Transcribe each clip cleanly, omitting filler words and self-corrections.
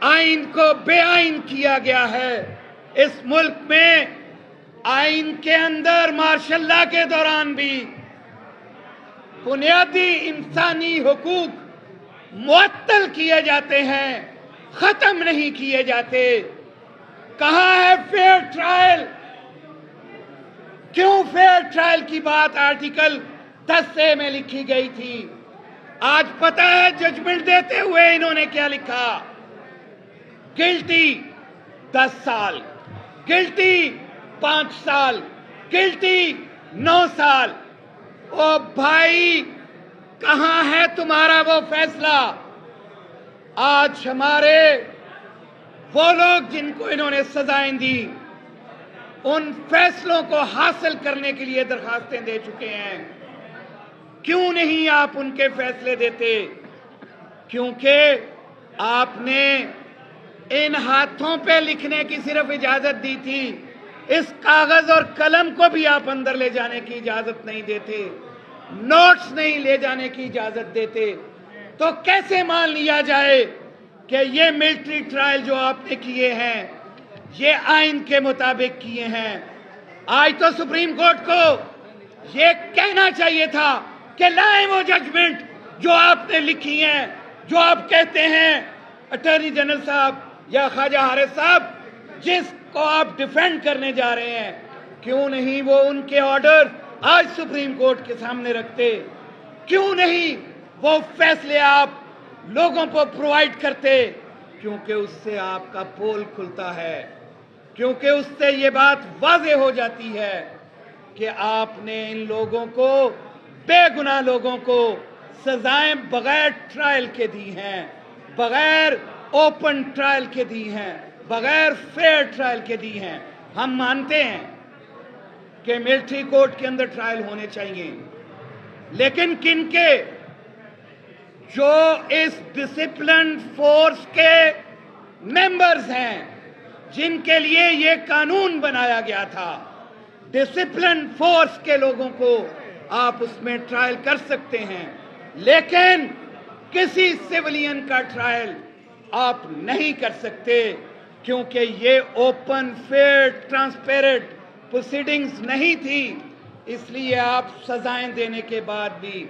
آئین کو بے آئین کیا گیا ہے۔ اس ملک میں آئین کے اندر مارشل لا کے دوران بھی بنیادی انسانی حقوق معطل کیے جاتے ہیں، ختم نہیں کیے جاتے۔ کہاں ہے فیئر ٹرائل؟ کیوں فیئر ٹرائل کی بات آرٹیکل 10A میں لکھی گئی تھی؟ آج پتہ ہے ججمنٹ دیتے ہوئے انہوں نے کیا لکھا؟ گلٹی 10 سال، گلٹی 5 سال، گلٹی 9 سال۔ او بھائی، کہاں ہے تمہارا وہ فیصلہ؟ آج ہمارے وہ لوگ جن کو انہوں نے سزائیں دی، ان فیصلوں کو حاصل کرنے کے لیے درخواستیں دے چکے ہیں۔ کیوں نہیں آپ ان کے فیصلے دیتے؟ کیونکہ آپ نے ان ہاتھوں پہ لکھنے کی صرف اجازت دی تھی، اس کاغذ اور قلم کو بھی آپ اندر لے جانے کی اجازت نہیں دیتے، نوٹس نہیں لے جانے کی اجازت دیتے۔ تو کیسے مان لیا جائے کہ یہ ملٹری ٹرائل جو آپ نے کیے ہیں یہ آئین کے مطابق کیے ہیں؟ آج تو سپریم کورٹ کو یہ کہنا چاہیے تھا کہ لائیں وہ ججمنٹ جو آپ نے لکھی ہیں، جو آپ کہتے ہیں اٹارنی جنرل صاحب یا خواجہ حارث صاحب جس کو آپ ڈیفینڈ کرنے جا رہے ہیں، کیوں نہیں وہ ان کے آرڈر آج سپریم کورٹ کے سامنے رکھتے؟ کیوں نہیں وہ فیصلے آپ لوگوں کو پرووائیڈ کرتے؟ کیونکہ اس سے آپ کا پول کھلتا ہے، کیونکہ اس سے یہ بات واضح ہو جاتی ہے کہ آپ نے ان لوگوں کو، بے گناہ لوگوں کو، سزائیں بغیر ٹرائل کے دی ہیں، بغیر اوپن ٹرائل کے دی ہیں، بغیر فیئر ٹرائل کے دی ہیں۔ ہم مانتے ہیں کہ ملٹری کورٹ کے اندر ٹرائل ہونے چاہیے، لیکن کن کے؟ جو اس ڈسپلن فورس کے ممبرز ہیں، جن کے لیے یہ قانون بنایا گیا تھا۔ ڈسپلن فورس کے لوگوں کو آپ اس میں ٹرائل کر سکتے ہیں، لیکن کسی سیولین کا ٹرائل آپ نہیں کر سکتے، کیونکہ یہ اوپن، فیئر، ٹرانسپیرنٹ پروسیڈنگز نہیں تھی۔ اس لیے آپ سزائیں دینے کے بعد بھی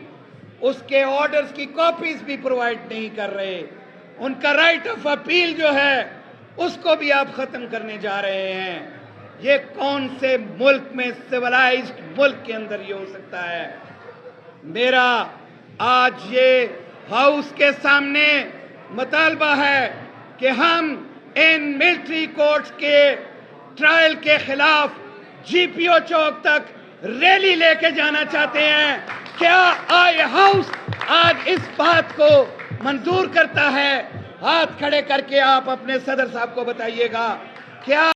اس کے آرڈرز کی کاپیز بھی پرووائیڈ نہیں کر رہے۔ ان کا رائٹ آف اپیل جو ہے اس کو بھی آپ ختم کرنے جا رہے ہیں۔ یہ کون سے ملک میں، سیولائزڈ ملک کے اندر یہ ہو سکتا ہے؟ میرا آج یہ ہاؤس کے سامنے مطالبہ ہے کہ ہم ان ملٹری کورٹس کے ٹرائل کے خلاف جی پی او چوک تک ریلی لے کے جانا چاہتے ہیں۔ کیا آئی ہاؤس آج اس بات کو منظور کرتا ہے؟ ہاتھ کھڑے کر کے آپ اپنے صدر صاحب کو بتائیے گا، کیا